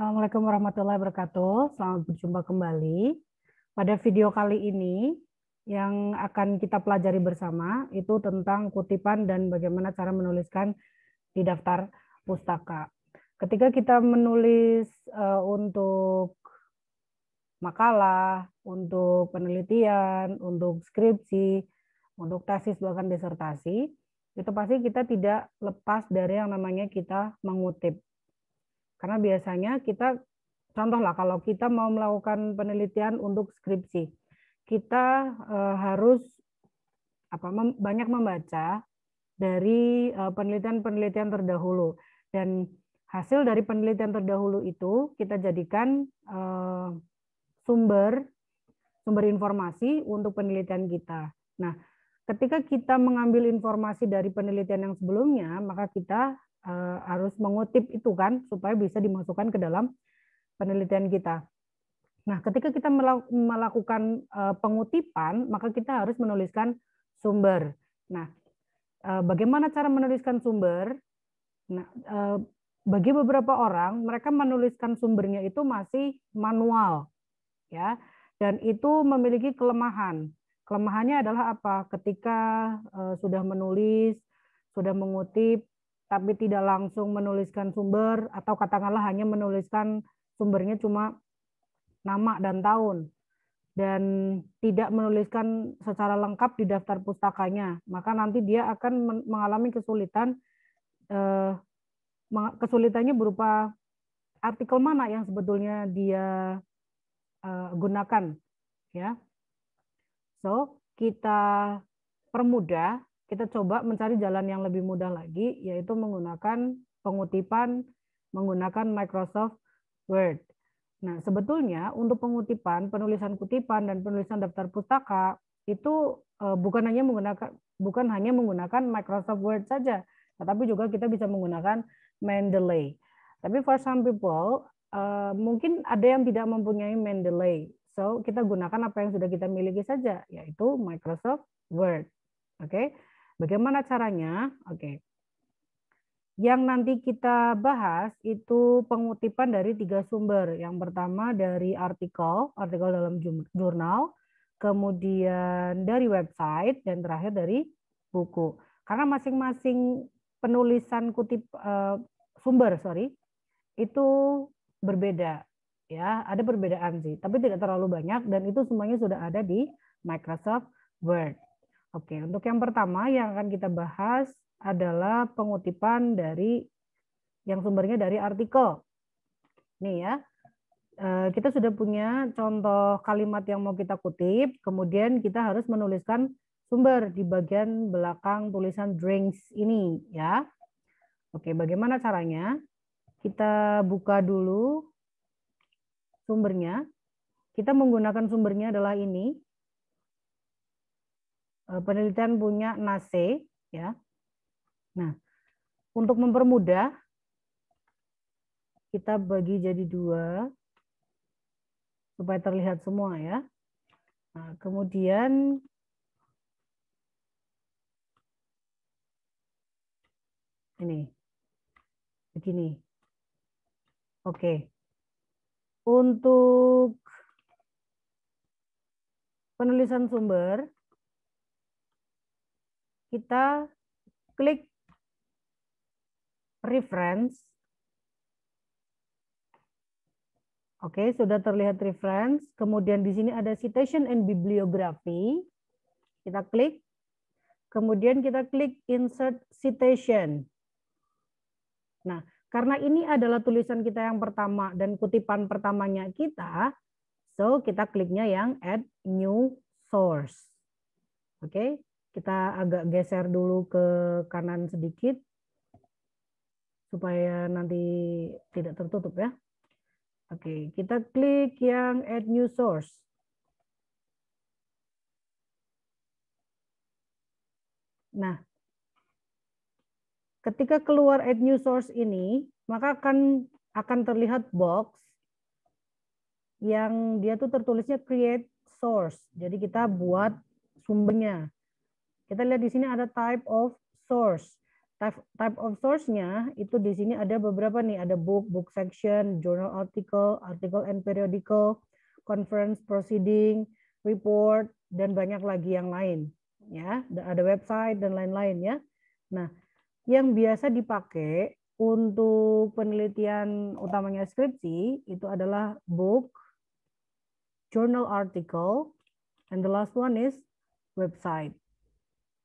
Assalamualaikum warahmatullahi wabarakatuh. Selamat berjumpa kembali. Pada video kali ini yang akan kita pelajari bersama itu tentang kutipan dan bagaimana cara menuliskan di daftar pustaka. Ketika kita menulis untuk makalah, untuk penelitian, untuk skripsi, untuk tesis bahkan disertasi, itu pasti kita tidak lepas dari yang namanya kita mengutip. Karena biasanya kita, contohlah kalau kita mau melakukan penelitian untuk skripsi, kita harus banyak membaca dari penelitian-penelitian terdahulu. Dan hasil dari penelitian terdahulu itu kita jadikan sumber informasi untuk penelitian kita. Nah, ketika kita mengambil informasi dari penelitian yang sebelumnya, maka kita harus mengutip itu kan supaya bisa dimasukkan ke dalam penelitian kita. Nah, ketika kita melakukan pengutipan, maka kita harus menuliskan sumber. Nah, bagaimana cara menuliskan sumber? Nah, bagi beberapa orang, mereka menuliskan sumbernya itu masih manual, ya, dan itu memiliki kelemahan. Kelemahannya adalah apa? Ketika sudah menulis, sudah mengutip, tapi tidak langsung menuliskan sumber, atau katakanlah hanya menuliskan sumbernya cuma nama dan tahun, dan tidak menuliskan secara lengkap di daftar pustakanya, maka nanti dia akan mengalami kesulitan. Kesulitannya berupa artikel mana yang sebetulnya dia gunakan, ya. So, kita permudah, kita coba mencari jalan yang lebih mudah lagi, yaitu menggunakan pengutipan menggunakan Microsoft Word. Nah, sebetulnya untuk pengutipan, penulisan kutipan dan penulisan daftar pustaka itu bukan hanya menggunakan Microsoft Word saja, tetapi juga kita bisa menggunakan Mendeley. Tapi for some people mungkin ada yang tidak mempunyai Mendeley. So, kita gunakan apa yang sudah kita miliki saja, yaitu Microsoft Word. Oke. Bagaimana caranya? Oke. Yang nanti kita bahas itu pengutipan dari 3 sumber. Yang pertama dari artikel dalam jurnal, kemudian dari website, dan terakhir dari buku. Karena masing-masing penulisan sumber, itu berbeda. Ya, ada perbedaan sih, tapi tidak terlalu banyak, dan itu semuanya sudah ada di Microsoft Word. Oke, untuk yang pertama yang akan kita bahas adalah pengutipan dari yang sumbernya dari artikel. Nih ya, kita sudah punya contoh kalimat yang mau kita kutip, kemudian kita harus menuliskan sumber di bagian belakang tulisan drinks ini ya. Oke, bagaimana caranya? Kita buka dulu sumbernya. Kita menggunakan sumbernya adalah ini. Penelitian punya NACE ya. Nah, untuk mempermudah kita bagi jadi 2 supaya terlihat semua ya. Nah, kemudian ini begini. Oke. Untuk penulisan sumber, kita klik reference. Oke, sudah terlihat reference. Kemudian di sini ada citation and bibliography. Kita klik. Kemudian kita klik insert citation. Nah, karena ini adalah tulisan kita yang pertama dan kutipan pertamanya kita, so kita kliknya yang add new source. Oke, kita agak geser dulu ke kanan sedikit supaya nanti tidak tertutup ya. Oke, kita klik yang add new source. Nah, ketika keluar add new source ini, maka akan terlihat box yang dia tuh tertulisnya create source. Jadi kita buat sumbernya. Kita lihat di sini ada type of source. type of source-nya itu di sini ada beberapa nih, ada book section, journal article, article and periodical, conference proceeding, report, dan banyak lagi yang lain. Ya, ada website dan lain-lain ya. Nah, yang biasa dipakai untuk penelitian utamanya skripsi itu adalah book, journal article, and the last one is website.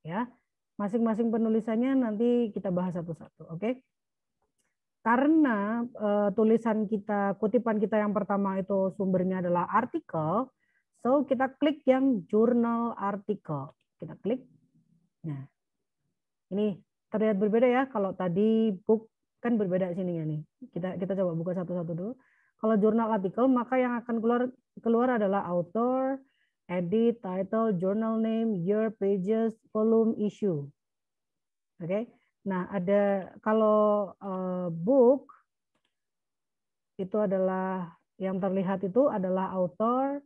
Ya, masing-masing penulisannya nanti kita bahas satu-satu, oke? Karena tulisan kita, kutipan kita yang pertama itu sumbernya adalah artikel, so kita klik yang journal article. Kita klik. Nah, ini terlihat berbeda ya. Kalau tadi book kan berbeda sininya nih. Kita coba buka satu-satu dulu. Kalau jurnal artikel, maka yang akan keluar adalah author, edit, title, journal name, year, pages, volume, issue. Oke. Nah, ada kalau book itu adalah yang terlihat itu adalah author,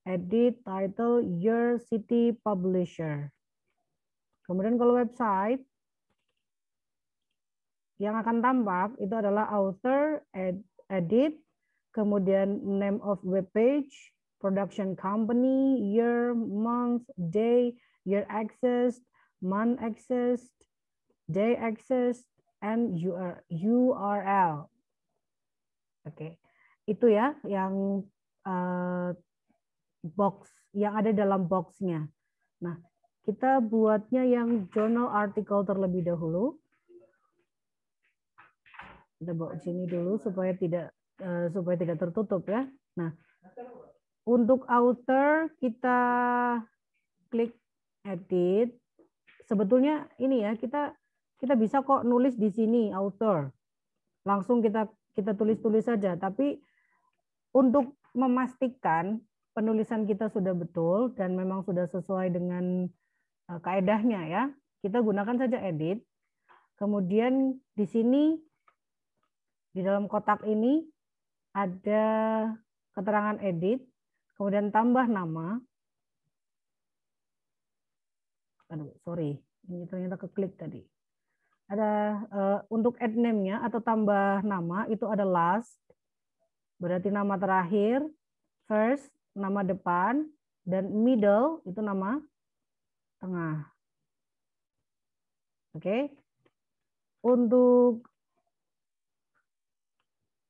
edit, title, year, city, publisher. Kemudian kalau website yang akan tampak itu adalah author, edit, kemudian name of web page, production company, year, month, day, year accessed, month accessed, day accessed, and URL. Oke, itu ya yang box yang ada dalam boxnya. Nah, kita buatnya yang journal article terlebih dahulu. Kita bawa sini dulu supaya tidak tertutup ya. Nah, untuk author kita klik edit. Sebetulnya ini ya kita bisa kok nulis di sini author. Langsung kita tulis saja. Tapi untuk memastikan penulisan kita sudah betul dan memang sudah sesuai dengan kaedahnya ya, kita gunakan saja edit. Kemudian di sini di dalam kotak ini ada keterangan edit, kemudian tambah nama. Aduh, sorry, ini ternyata keklik tadi. Ada untuk add name-nya atau tambah nama itu ada last, berarti nama terakhir, first, nama depan, dan middle itu nama tengah. Oke. Untuk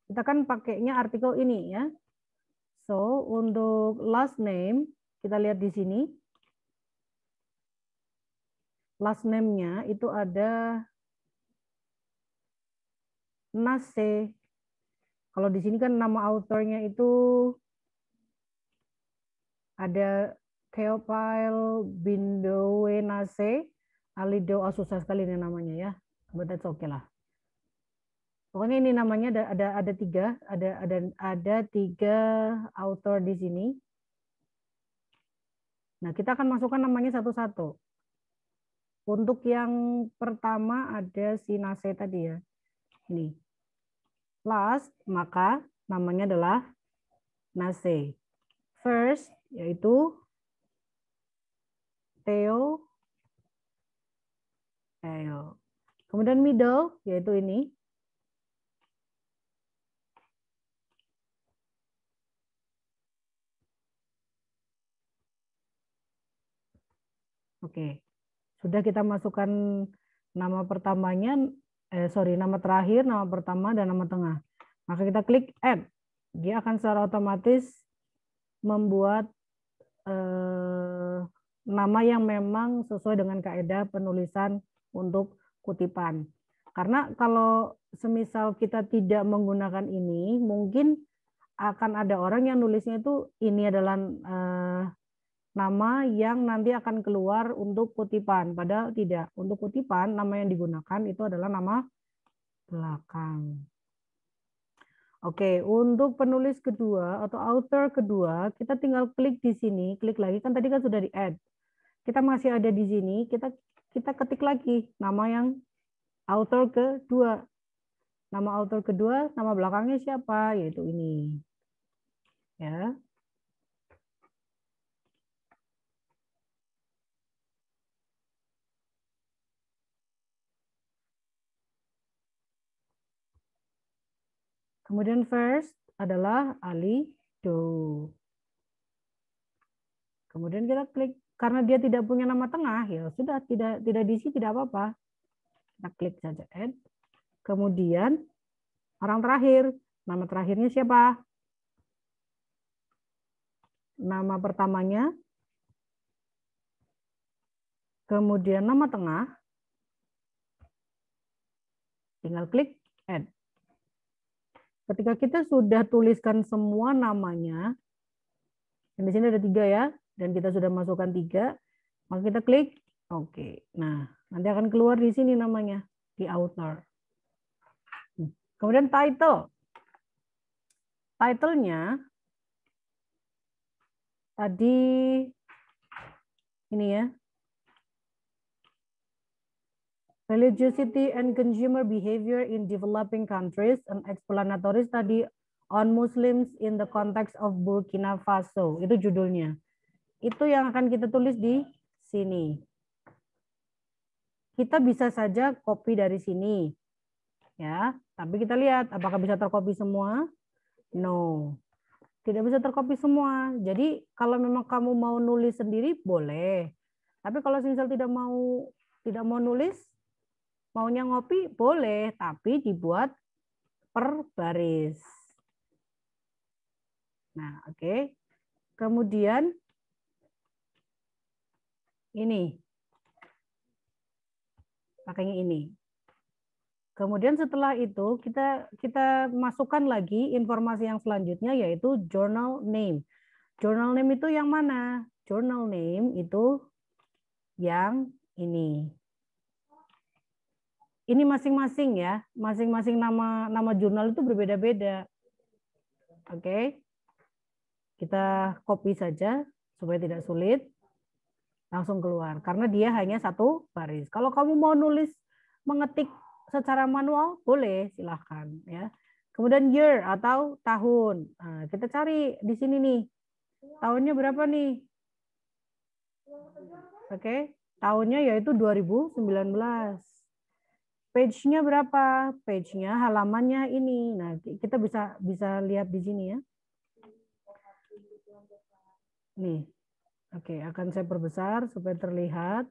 kita kan pakainya artikel ini ya. So, untuk last name, kita lihat di sini. Last name-nya itu ada Nase. Kalau di sini kan nama author-nya itu ada Theophile Bindowe Nase. Alido, susah sekali ini namanya ya. But that's okay lah. Pokoknya ini namanya ada tiga author di sini. Nah, kita akan masukkan namanya satu-satu. Untuk yang pertama ada si Nase tadi ya. Ini. Last, maka namanya adalah Nase. First, yaitu Theo. Kemudian middle, yaitu ini. Oke, sudah kita masukkan nama pertamanya, nama terakhir, nama pertama, dan nama tengah. Maka kita klik add. Dia akan secara otomatis membuat nama yang memang sesuai dengan kaidah penulisan untuk kutipan. Karena kalau semisal kita tidak menggunakan ini, mungkin akan ada orang yang nulisnya itu ini adalah nama yang nanti akan keluar untuk kutipan. Padahal tidak. Untuk kutipan, nama yang digunakan itu adalah nama belakang. Oke, untuk penulis kedua atau author kedua, kita tinggal klik di sini. Klik lagi, kan tadi kan sudah di-add. Kita masih ada di sini, kita ketik lagi nama yang author kedua. Nama author kedua, nama belakangnya siapa? Yaitu ini. Ya. Kemudian first adalah Alido. Kemudian kita klik, karena dia tidak punya nama tengah, ya sudah tidak diisi, tidak apa-apa. Kita klik saja add. Kemudian orang terakhir, nama terakhirnya siapa? Nama pertamanya. Kemudian nama tengah. Tinggal klik add. Ketika kita sudah tuliskan semua namanya, di sini ada 3 ya, dan kita sudah masukkan 3, maka kita klik oke. Nah, nanti akan keluar di sini namanya, di author. Kemudian title. Title-nya tadi ini ya. Religiosity and consumer behavior in developing countries, and explanatory study on Muslims in the context of Burkina Faso. Itu judulnya. Itu yang akan kita tulis di sini. Kita bisa saja copy dari sini. Ya, tapi kita lihat apakah bisa tercopy semua? No. Tidak bisa tercopy semua. Jadi kalau memang kamu mau nulis sendiri boleh. Tapi kalau misal tidak mau nulis, maunya ngopi boleh, tapi dibuat per baris. Nah, oke. Kemudian ini. Pakainya ini. Kemudian setelah itu kita masukkan lagi informasi yang selanjutnya, yaitu journal name. Journal name itu yang mana? Journal name itu yang ini. Ini masing-masing ya, masing-masing nama jurnal itu berbeda-beda. Oke. Kita copy saja supaya tidak sulit. Langsung keluar karena dia hanya satu baris. Kalau kamu mau nulis mengetik secara manual boleh, silahkan ya. Kemudian year atau tahun. Nah, kita cari di sini nih. Tahunnya berapa nih? Oke, tahunnya yaitu 2019. Page-nya berapa? Page-nya halamannya ini. Nah, kita bisa lihat di sini ya. Nih. Oke, akan saya perbesar supaya terlihat.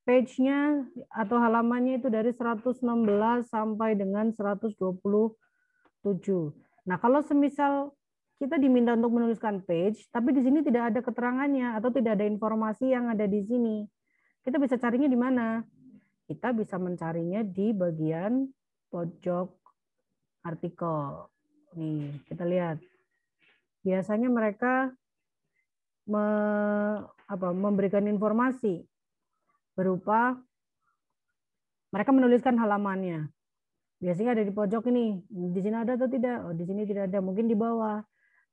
Page-nya atau halamannya itu dari 116 sampai dengan 127. Nah, kalau semisal kita diminta untuk menuliskan page, tapi di sini tidak ada keterangannya atau tidak ada informasi yang ada di sini. Kita bisa carinya di mana? Kita bisa mencarinya di bagian pojok artikel. Nih, kita lihat. Biasanya mereka memberikan informasi berupa mereka menuliskan halamannya. Biasanya ada di pojok ini. Di sini ada atau tidak? Oh, di sini tidak ada. Mungkin di bawah.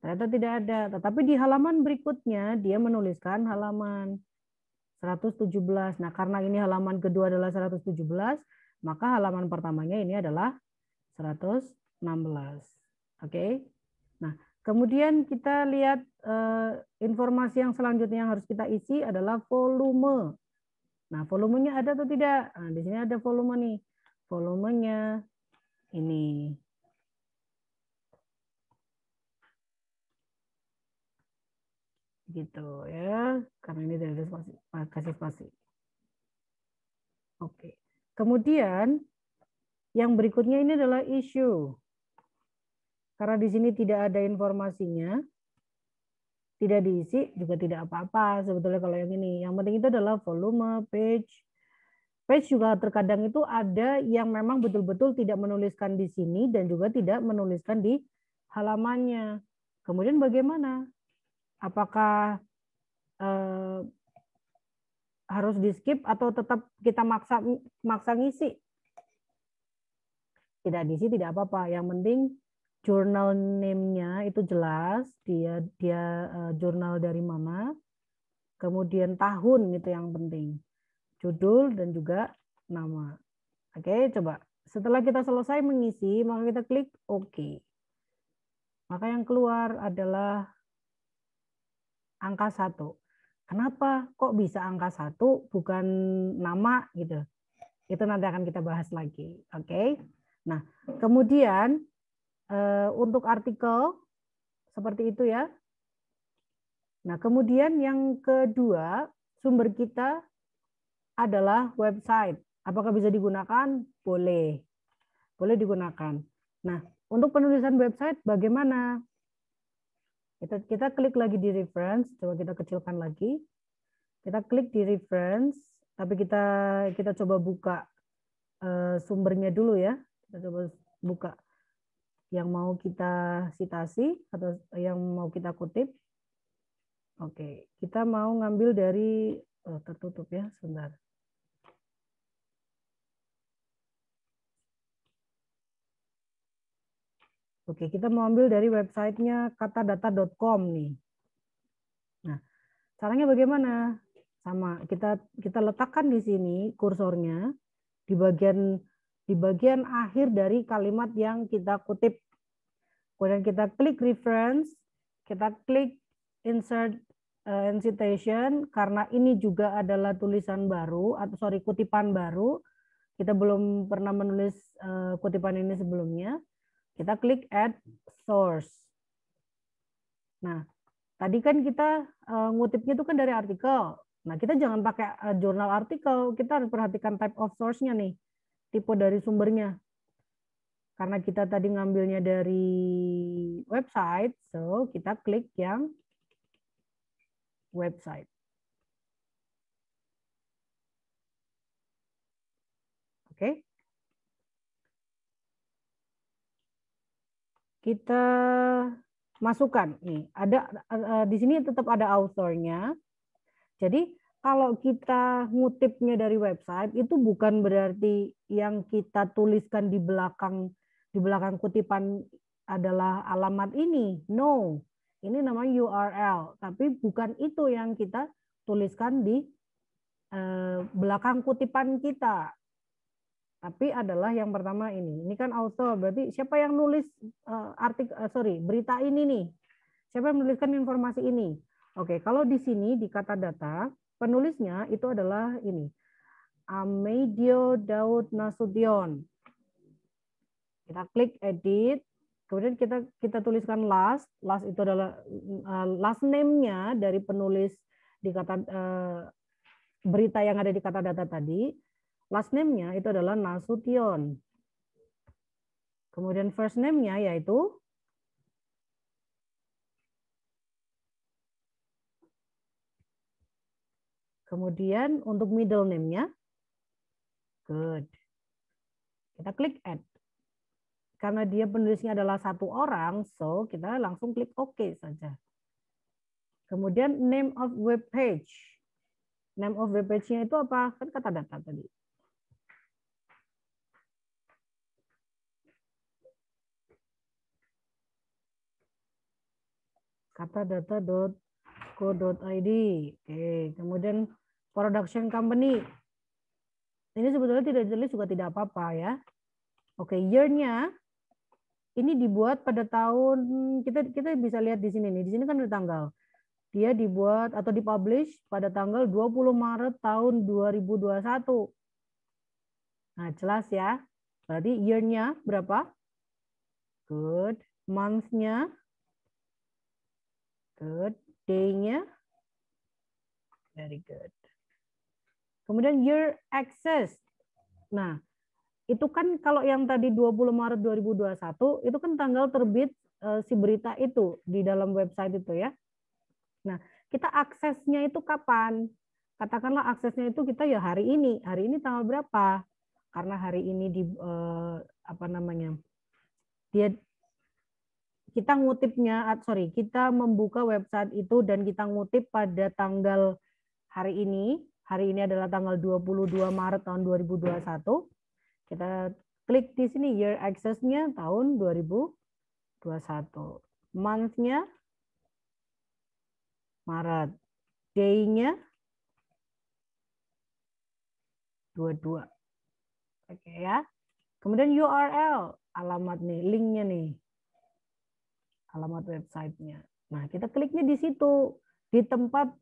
Ternyata tidak ada. Tetapi di halaman berikutnya dia menuliskan halaman 117. Nah, karena ini halaman kedua adalah 117, maka halaman pertamanya ini adalah 116. Oke. Nah, kemudian kita lihat informasi yang selanjutnya yang harus kita isi adalah volume. Nah, volumenya ada atau tidak? Nah, di sini ada volume nih. Volumenya ini. Gitu ya. Karena ini tidak ada spasi, kasih spasi. Oke. Kemudian yang berikutnya ini adalah issue. Karena di sini tidak ada informasinya, tidak diisi juga tidak apa-apa sebetulnya kalau yang ini. Yang penting itu adalah volume, page. Page juga terkadang itu ada yang memang betul-betul tidak menuliskan di sini dan juga tidak menuliskan di halamannya. Kemudian bagaimana? Apakah harus di skip atau tetap kita maksa ngisi? Tidak diisi tidak apa-apa. Yang penting journal name-nya itu jelas, dia jurnal dari mana. Kemudian tahun itu yang penting. Judul dan juga nama. Oke, coba. Setelah kita selesai mengisi, maka kita klik OK. Maka yang keluar adalah angka 1. Kenapa kok bisa angka 1 bukan nama gitu? Itu nanti akan kita bahas lagi. Oke. Nah, kemudian untuk artikel seperti itu ya. Nah, kemudian yang kedua, sumber kita adalah website. Apakah bisa digunakan? Boleh. Boleh digunakan. Nah, untuk penulisan website bagaimana? Kita klik lagi di reference, coba kita kecilkan lagi. Kita klik di reference, tapi kita coba buka sumbernya dulu ya. Kita coba buka yang mau kita citasi atau yang mau kita kutip. Oke, kita mau ngambil dari tertutup ya, sebentar. Oke, kita mau ambil dari websitenya katadata.com nih. Nah, caranya bagaimana? Sama, kita letakkan di sini kursornya di bagian akhir dari kalimat yang kita kutip. Kemudian kita klik reference, kita klik insert citation karena ini juga adalah tulisan baru atau kutipan baru. Kita belum pernah menulis kutipan ini sebelumnya. Kita klik add source. Nah, tadi kan kita ngutipnya itu kan dari artikel. Nah, kita jangan pakai jurnal artikel, kita harus perhatikan type of source-nya nih, tipe dari sumbernya. Karena kita tadi ngambilnya dari website, so kita klik yang website. Oke. Kita masukkan nih, ada di sini tetap ada author-nya. Jadi kalau kita ngutipnya dari website itu bukan berarti yang kita tuliskan di belakang kutipan adalah alamat ini. No. Ini namanya URL, tapi bukan itu yang kita tuliskan di belakang kutipan kita. Tapi adalah yang pertama ini. Ini kan author, berarti siapa yang nulis berita ini nih? Siapa yang menuliskan informasi ini? Oke, kalau di sini di kata data, penulisnya itu adalah ini. Amedio Daud Nasution. Kita klik edit, kemudian kita tuliskan last. Last itu adalah last name-nya dari penulis di kata berita yang ada di kata data tadi. Last name-nya itu adalah Nasution. Kemudian first name-nya yaitu kemudian untuk middle name-nya good. Kita klik add. Karena dia penulisnya adalah satu orang, so kita langsung klik OK saja. Kemudian name of web page. Name of web page-nya itu apa? Kan kata data tadi. katadata.co.id. Oke, kemudian production company. Ini sebetulnya tidak ditulis juga tidak apa-apa ya. Oke, year-nya ini dibuat pada tahun kita bisa lihat di sini nih. Di sini kan ada tanggal. Dia dibuat atau dipublish pada tanggal 20 Maret tahun 2021. Nah, jelas ya. Berarti year-nya berapa? Good. Month-nya? Good. Day-nya? Very good. Kemudian year access. Nah, itu kan kalau yang tadi 20 Maret 2021, itu kan tanggal terbit si berita itu di dalam website itu ya. Nah, kita aksesnya itu kapan? Katakanlah aksesnya itu kita ya hari ini. Hari ini tanggal berapa? Karena hari ini kita membuka website itu dan kita ngutip pada tanggal hari ini. Hari ini adalah tanggal 22 Maret tahun 2021. Kita klik di sini year access-nya tahun 2021. Month-nya Maret. Day-nya 22. Oke ya. Kemudian URL, alamat nih, link-nya nih. Alamat website-nya. Nah, kita kliknya di situ, di tempat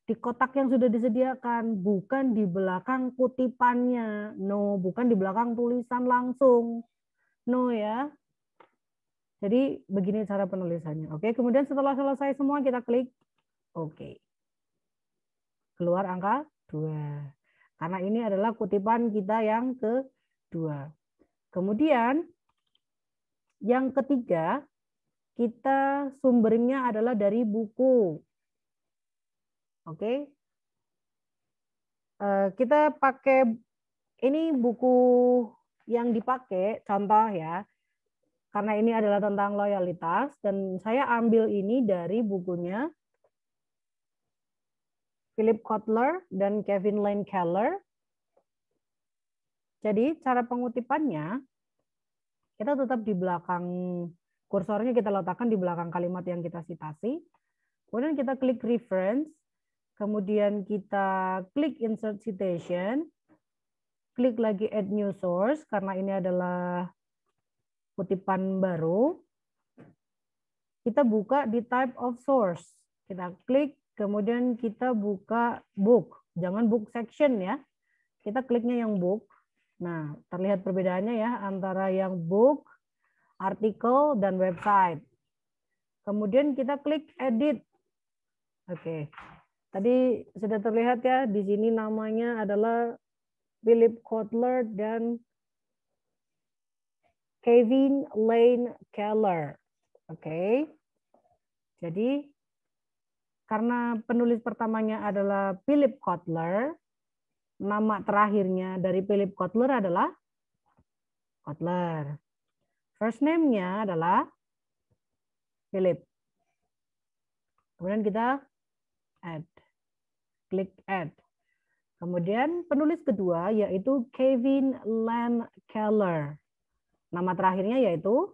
di kotak yang sudah disediakan, bukan di belakang kutipannya. No, bukan di belakang tulisan langsung. No ya. Jadi begini cara penulisannya. Oke, kemudian setelah selesai semua kita klik oke. Keluar angka 2. Karena ini adalah kutipan kita yang kedua. Kemudian yang ketiga, kita sumbernya adalah dari buku. Oke. Kita pakai ini buku yang dipakai, contoh ya. Karena ini adalah tentang loyalitas dan saya ambil ini dari bukunya Philip Kotler dan Kevin Lane Keller. Jadi cara pengutipannya kita tetap di belakang kursornya kita letakkan di belakang kalimat yang kita citasi. Kemudian kita klik reference, kemudian kita klik insert citation, klik lagi add new source karena ini adalah kutipan baru. Kita buka di type of source. Kita klik, kemudian kita buka book. Jangan book section ya. Kita kliknya yang book. Nah, terlihat perbedaannya ya antara yang book, artikel, dan website. Kemudian kita klik edit. Oke. Tadi sudah terlihat ya, di sini namanya adalah Philip Kotler dan Kevin Lane Keller. Oke. Jadi karena penulis pertamanya adalah Philip Kotler, nama terakhirnya dari Philip Kotler adalah Kotler. First name-nya adalah Philip. Kemudian kita add. Klik add. Kemudian penulis kedua yaitu Kevin Lane Keller. Nama terakhirnya yaitu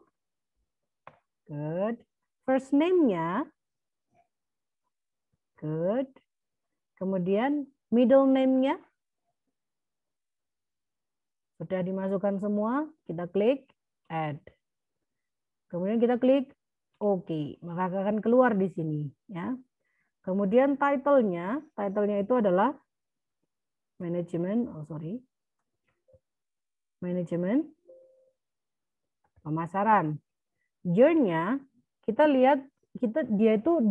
good. First name-nya good. Kemudian middle name-nya sudah dimasukkan semua, kita klik add. Kemudian kita klik OK, maka akan keluar di sini ya. Kemudian title-nya itu adalah manajemen pemasaran. Year-nya kita lihat dia itu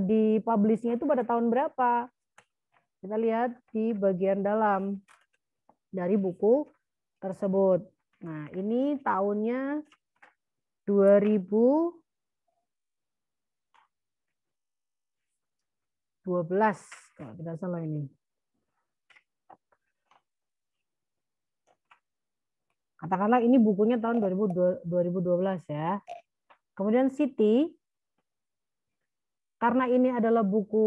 di publish-nya itu pada tahun berapa. Kita lihat di bagian dalam dari buku tersebut. Nah, ini tahunnya 2012 kalau tidak salah ini. Katakanlah ini bukunya tahun 2012 ya. Kemudian city, karena ini adalah buku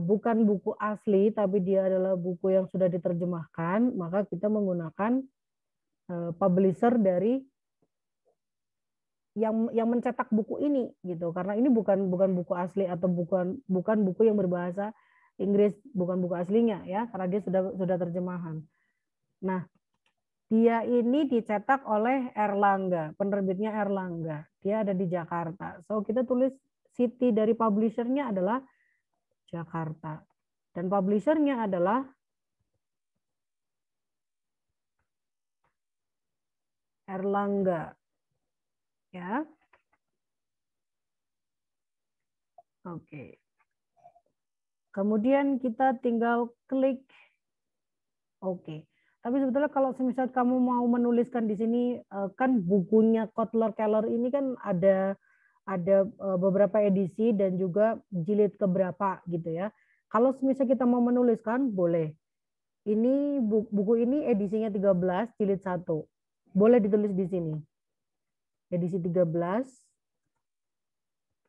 bukan buku asli tapi dia adalah buku yang sudah diterjemahkan, maka kita menggunakan publisher dari yang mencetak buku ini gitu. Karena ini bukan buku asli atau bukan buku yang berbahasa Inggris, bukan buku aslinya ya, karena dia sudah terjemahan. Nah, dia ini dicetak oleh Erlangga, penerbitnya Erlangga. Dia ada di Jakarta. So kita tulis city dari publishernya adalah Jakarta. Dan publishernya adalah Erlangga. Ya. Oke. Kemudian kita tinggal klik oke. Tapi sebetulnya kalau semisal kamu mau menuliskan di sini kan bukunya Kotler Keller ini kan ada beberapa edisi dan juga jilid keberapa gitu ya. Kalau semisal kita mau menuliskan boleh. Ini buku ini edisinya 13 jilid 1. Boleh ditulis di sini. Edisi 13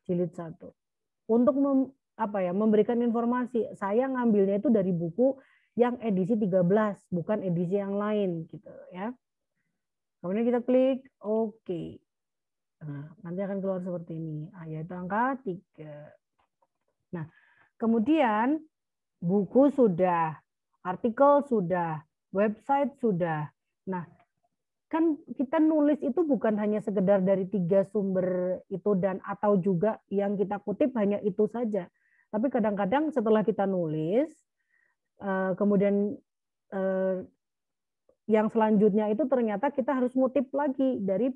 jilid 1. Untuk memberikan informasi, saya ngambilnya itu dari buku yang edisi 13, bukan edisi yang lain gitu ya. Kemudian kita klik oke. Nah, nanti akan keluar seperti ini, yaitu angka 3. Nah, kemudian buku sudah, artikel sudah, website sudah. Nah, kan kita nulis itu bukan hanya sekedar dari 3 sumber itu dan atau juga yang kita kutip hanya itu saja. Tapi kadang-kadang setelah kita nulis, kemudian yang selanjutnya itu ternyata kita harus ngutip lagi dari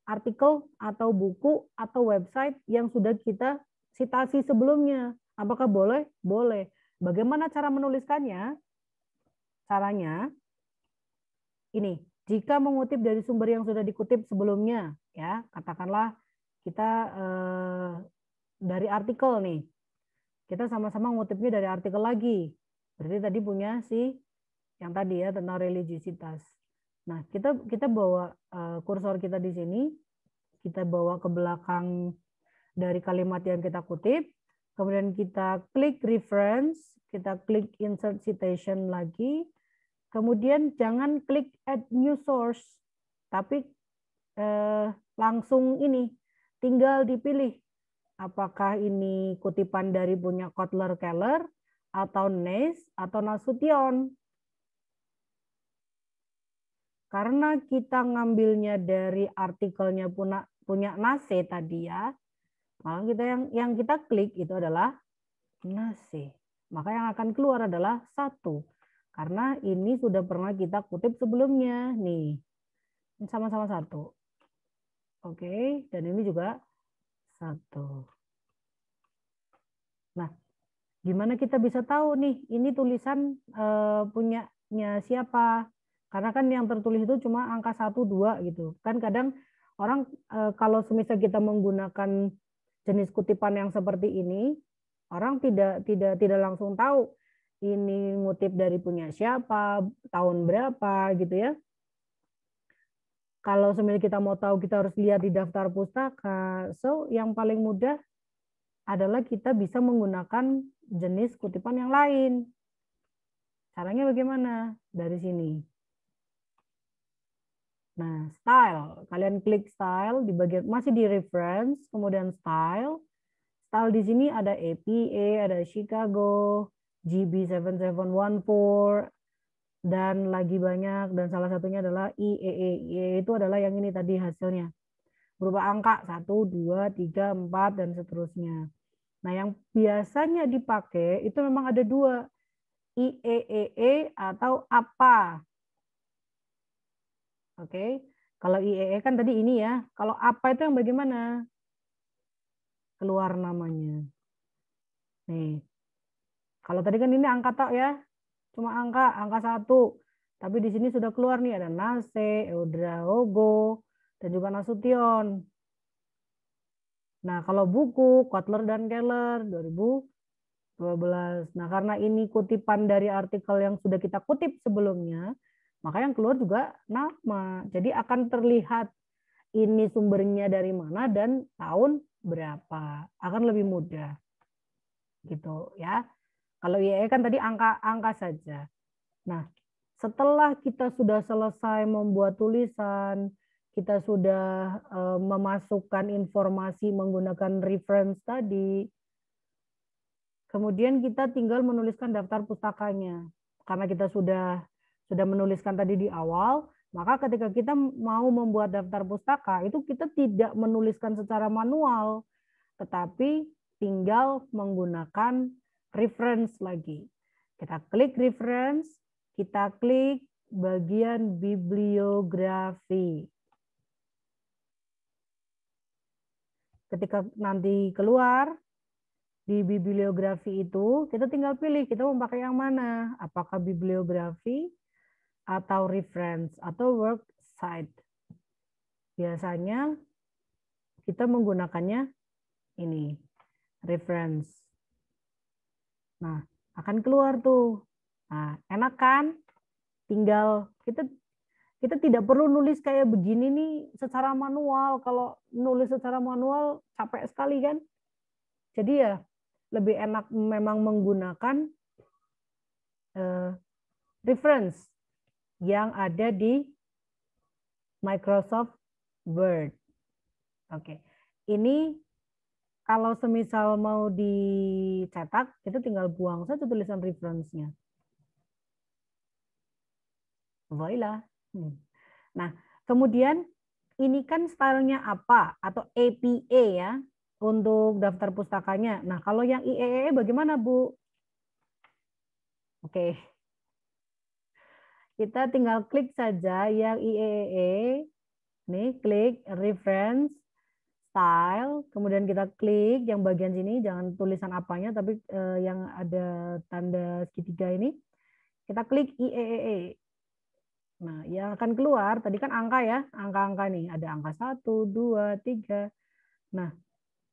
artikel atau buku atau website yang sudah kita citasi sebelumnya. Apakah boleh? Boleh. Bagaimana cara menuliskannya? Caranya ini, jika mengutip dari sumber yang sudah dikutip sebelumnya, ya katakanlah kita dari artikel nih, kita sama-sama ngutipnya dari artikel lagi. Berarti tadi punya si yang tadi ya tentang religiusitas. Nah, kita bawa kursor kita di sini, kita bawa ke belakang dari kalimat yang kita kutip, kemudian kita klik reference, kita klik insert citation lagi, kemudian jangan klik add new source, tapi langsung ini, tinggal dipilih apakah ini kutipan dari punya Kotler Keller, atau Nash, atau Nasution. Karena kita ngambilnya dari artikelnya punya Nase tadi ya, maka kita yang kita klik itu adalah Nase. Maka yang akan keluar adalah 1. Karena ini sudah pernah kita kutip sebelumnya. Nih, sama-sama 1. Oke, dan ini juga 1. Nah, gimana kita bisa tahu nih, ini tulisan punyanya siapa? Karena kan yang tertulis itu cuma angka 1, 2 gitu. Kan kadang orang kalau semisal kita menggunakan jenis kutipan yang seperti ini, orang tidak langsung tahu ini ngutip dari punya siapa, tahun berapa gitu ya. Kalau semisal kita mau tahu, kita harus lihat di daftar pustaka. So, yang paling mudah adalah kita bisa menggunakan jenis kutipan yang lain. Caranya bagaimana? Dari sini. Nah, style. Kalian klik style di bagian masih di reference, kemudian style. Style di sini ada APA, ada Chicago, GB7714, dan lagi banyak, dan salah satunya adalah IEE. IEE itu adalah yang ini tadi hasilnya. Berupa angka 1, 2, 3, 4, dan seterusnya. Nah, yang biasanya dipakai itu memang ada 2. IEEE atau apa. Oke, kalau IEE kan tadi ini ya. Kalau apa itu yang bagaimana? Keluar namanya. Nih, kalau tadi kan ini angka tok ya, cuma angka 1. Tapi di sini sudah keluar nih ada Nase, Eudraogo, dan juga Nasution. Nah, kalau buku Kotler dan Keller 2012. Nah, karena ini kutipan dari artikel yang sudah kita kutip sebelumnya, maka yang keluar juga nama. Jadi akan terlihat ini sumbernya dari mana dan tahun berapa. Akan lebih mudah. Gitu ya. Kalau IE kan tadi angka-angka saja. Nah, setelah kita sudah selesai membuat tulisan, kita sudah memasukkan informasi menggunakan reference tadi, kemudian kita tinggal menuliskan daftar pustakanya. Karena kita sudah menuliskan tadi di awal, maka ketika kita mau membuat daftar pustaka, itu kita tidak menuliskan secara manual, tetapi tinggal menggunakan reference lagi. Kita klik reference, kita klik bagian bibliografi. Ketika nanti keluar, di bibliografi itu kita tinggal pilih kita mau pakai yang mana, apakah bibliografi atau reference atau work site. Biasanya kita menggunakannya ini reference. Nah, akan keluar tuh. Nah, enak kan? Tinggal kita tidak perlu nulis kayak begini nih secara manual. Kalau nulis secara manual capek sekali kan? Jadi ya lebih enak memang menggunakan reference yang ada di Microsoft Word. Oke, ini kalau semisal mau dicetak, kita tinggal buang saja tulisan reference-nya. Voila. Nah, kemudian ini kan stylenya apa atau APA ya, untuk daftar pustakanya. Nah, kalau yang IEE bagaimana, Bu? Oke. Kita tinggal klik saja yang IEE. Nih, klik reference, style, kemudian kita klik yang bagian sini, jangan tulisan apanya, tapi yang ada tanda segitiga ini. Kita klik IEE. Nah, yang akan keluar, tadi kan angka ya, angka-angka nih. Ada angka 1, 2, 3. Nah,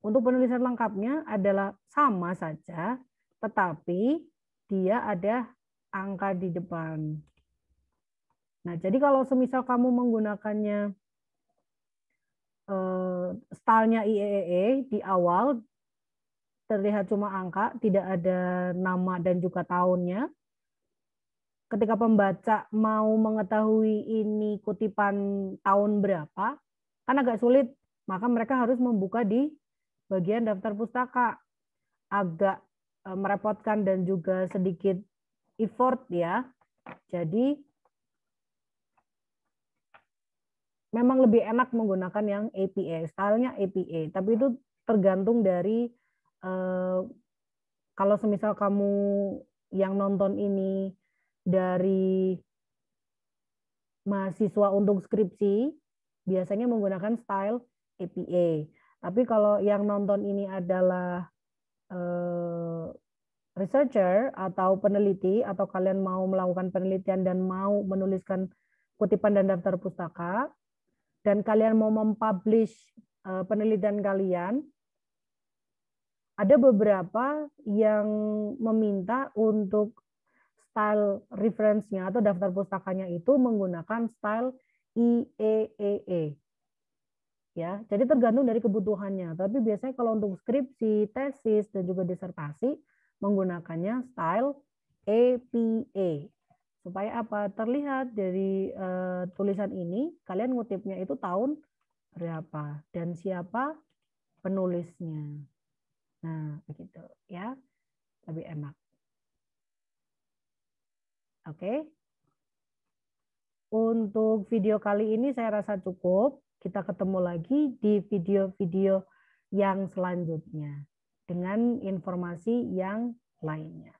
untuk penulisan lengkapnya adalah sama saja, tetapi dia ada angka di depan. Nah, jadi kalau semisal kamu menggunakannya stylenya IEEE di awal, terlihat cuma angka, tidak ada nama dan juga tahunnya. Ketika pembaca mau mengetahui ini kutipan tahun berapa, kan agak sulit, maka mereka harus membuka di bagian daftar pustaka. Agak merepotkan dan juga sedikit effort ya. Jadi memang lebih enak menggunakan yang APA, stylenya APA. Tapi itu tergantung dari kalau semisal kamu yang nonton ini dari mahasiswa untuk skripsi, biasanya menggunakan style APA. Tapi kalau yang nonton ini adalah researcher atau peneliti, atau kalian mau melakukan penelitian dan mau menuliskan kutipan dan daftar pustaka, dan kalian mau mempublish penelitian kalian, ada beberapa yang meminta untuk style reference-nya atau daftar pustakanya itu menggunakan style IEEE. Ya, jadi tergantung dari kebutuhannya. Tapi biasanya kalau untuk skripsi, tesis, dan juga disertasi menggunakannya style APA. Supaya apa? Terlihat dari tulisan ini, kalian ngutipnya itu tahun berapa dan siapa penulisnya. Nah, begitu ya. Lebih enak. Oke. Untuk video kali ini saya rasa cukup. Kita ketemu lagi di video-video yang selanjutnya dengan informasi yang lainnya.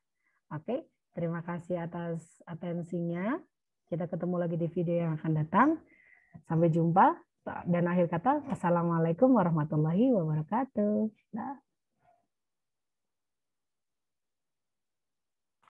Oke, terima kasih atas atensinya. Kita ketemu lagi di video yang akan datang. Sampai jumpa. Dan akhir kata, Assalamualaikum warahmatullahi wabarakatuh. Nah.